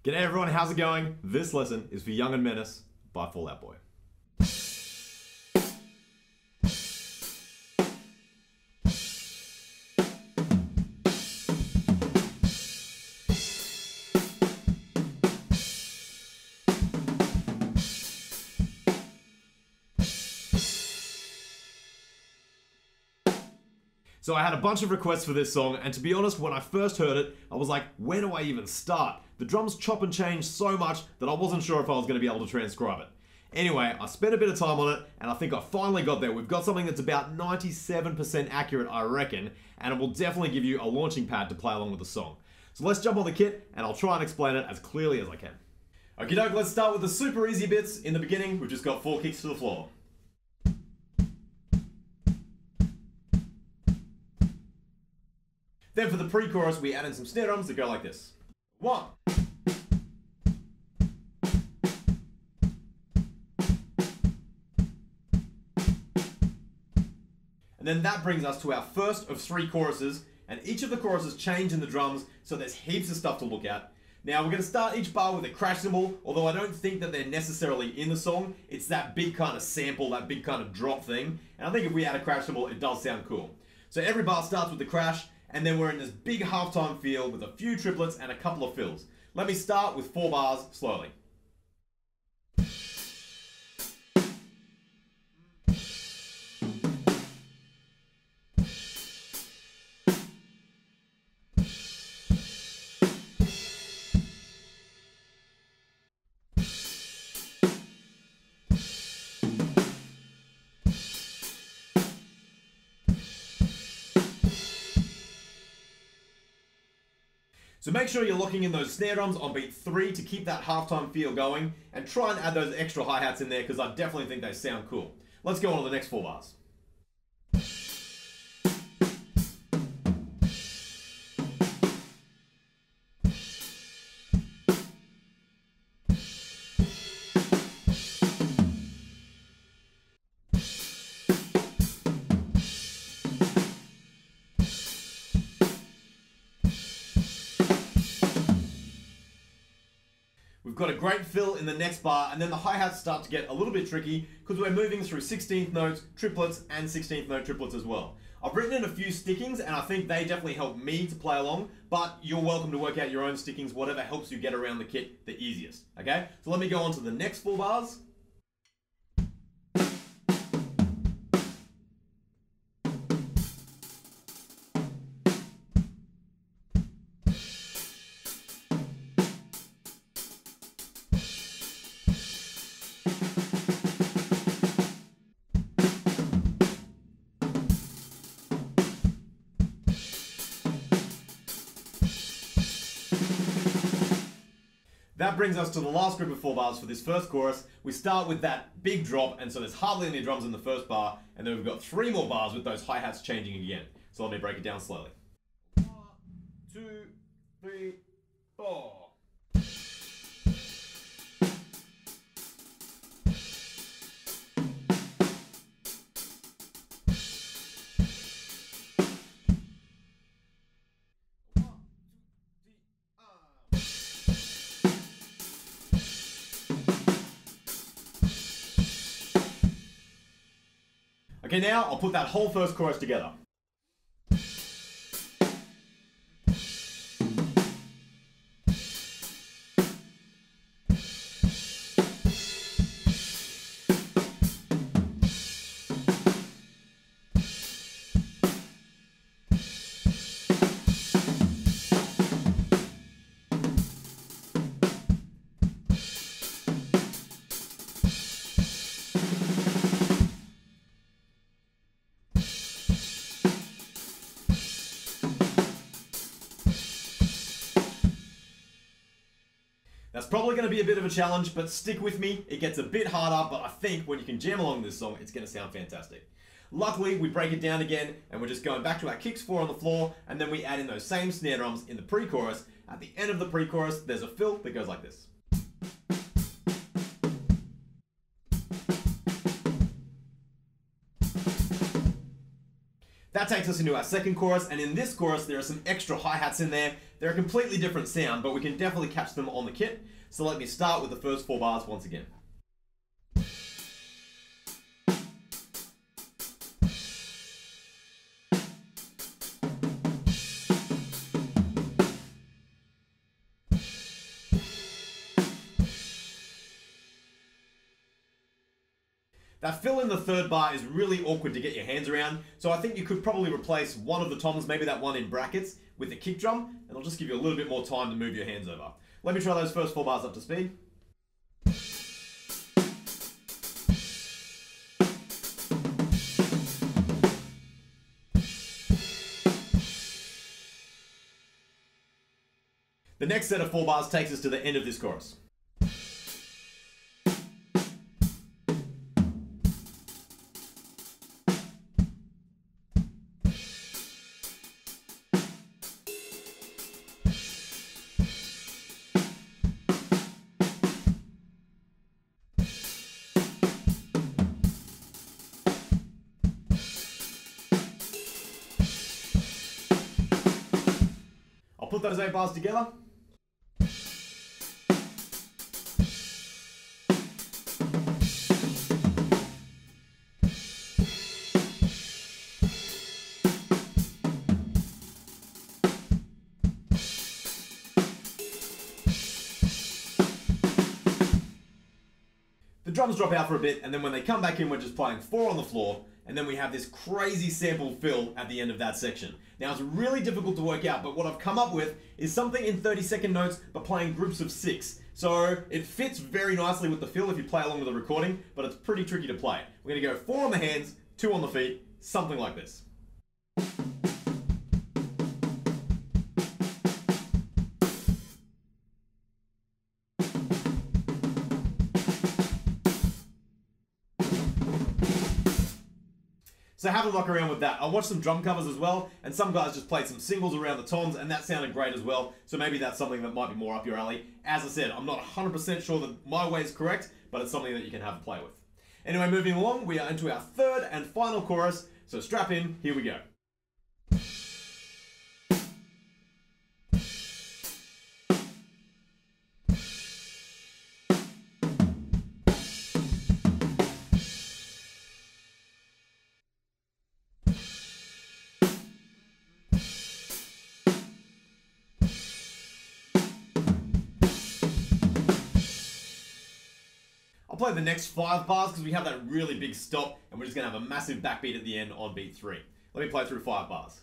G'day everyone, how's it going? This lesson is for Young and Menace by Fall Out Boy. So I had a bunch of requests for this song, and to be honest, when I first heard it, I was like, where do I even start? The drums chop and change so much that I wasn't sure if I was going to be able to transcribe it. Anyway, I spent a bit of time on it, and I think I finally got there. We've got something that's about 97% accurate, I reckon, and it will definitely give you a launching pad to play along with the song. So let's jump on the kit, and I'll try and explain it as clearly as I can. Okie doke, let's start with the super easy bits. In the beginning, we've just got 4 kicks to the floor. Then for the pre-chorus, we add in some snare drums that go like this. 1. And then that brings us to our first of 3 choruses, and each of the choruses change in the drums, so there's heaps of stuff to look at. Now we're going to start each bar with a crash cymbal, although I don't think that they're necessarily in the song. It's that big kind of sample, that big kind of drop thing, and I think if we add a crash cymbal, it does sound cool. So every bar starts with the crash, and then we're in this big halftime feel with a few triplets and a couple of fills. Let me start with 4 bars slowly. So make sure you're locking in those snare drums on beat 3 to keep that halftime feel going, and try and add those extra hi-hats in there because I definitely think they sound cool. Let's go on to the next 4 bars. We've got a great fill in the next bar, and then the hi-hats start to get a little bit tricky because we're moving through 16th notes, triplets, and 16th note triplets as well. I've written in a few stickings, and I think they definitely help me to play along, but you're welcome to work out your own stickings, whatever helps you get around the kit the easiest, okay? So let me go on to the next 4 bars. That brings us to the last group of 4 bars for this first chorus. We start with that big drop, and so there's hardly any drums in the first bar, and then we've got 3 more bars with those hi-hats changing again. So let me break it down slowly. 1, 2, 3, 4. Okay, now I'll put that whole first chorus together. That's probably going to be a bit of a challenge, but stick with me. It gets a bit harder, but I think when you can jam along this song, it's going to sound fantastic. Luckily, we break it down again, and we're just going back to our kicks 4 on the floor, and then we add in those same snare drums in the pre-chorus. At the end of the pre-chorus, there's a fill that goes like this. That's takes us into our second chorus, and in this chorus there are some extra hi-hats in there. They're a completely different sound, but we can definitely catch them on the kit. So let me start with the first 4 bars once again. That fill in the third bar is really awkward to get your hands around, so I think you could probably replace one of the toms, maybe that one in brackets, with the kick drum, and it'll just give you a little bit more time to move your hands over. Let me try those first 4 bars up to speed. The next set of 4 bars takes us to the end of this chorus. Put those 8 bars together. The drums drop out for a bit, and then when they come back in, we're just playing 4 on the floor, and then we have this crazy sample fill at the end of that section. Now it's really difficult to work out, but what I've come up with is something in 30-second notes, but playing groups of 6. So it fits very nicely with the fill if you play along with the recording, but it's pretty tricky to play. We're gonna go 4 on the hands, 2 on the feet, something like this. So have a look around with that. I watched some drum covers as well, and some guys just played some singles around the toms, and that sounded great as well. So maybe that's something that might be more up your alley. As I said, I'm not 100% sure that my way is correct, but it's something that you can have a play with. Anyway, moving along, we are into our third and final chorus. So strap in, here we go. I'll play the next 5 bars because we have that really big stop, and we're just going to have a massive backbeat at the end on beat 3. Let me play through 5 bars.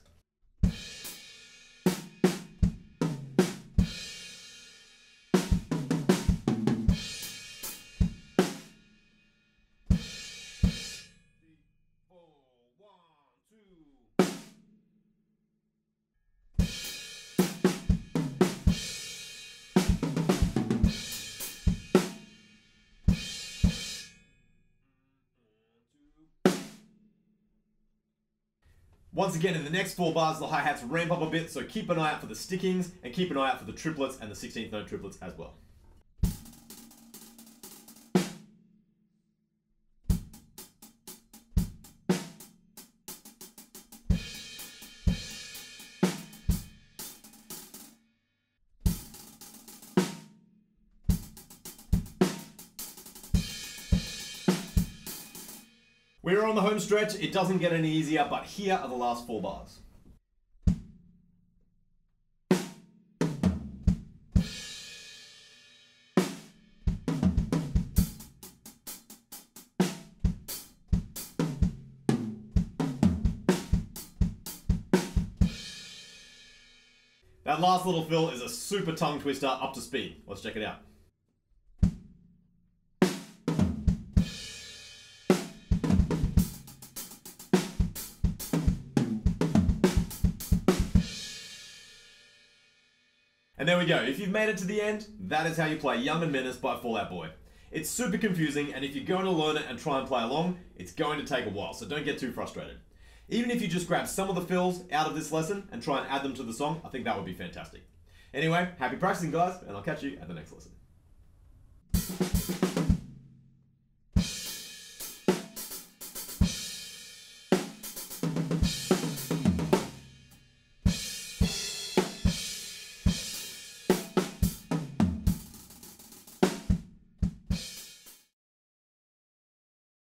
Once again, in the next 4 bars, the hi-hats ramp up a bit, so keep an eye out for the stickings, and keep an eye out for the triplets and the 16th note triplets as well. We're on the home stretch, it doesn't get any easier, but here are the last 4 bars. That last little fill is a super tongue twister up to speed. Let's check it out. And there we go. If you've made it to the end, that is how you play Young and Menace by Fall Out Boy. It's super confusing, and if you're going to learn it and try and play along, it's going to take a while, so don't get too frustrated. Even if you just grab some of the fills out of this lesson and try and add them to the song, I think that would be fantastic. Anyway, happy practicing guys, and I'll catch you at the next lesson.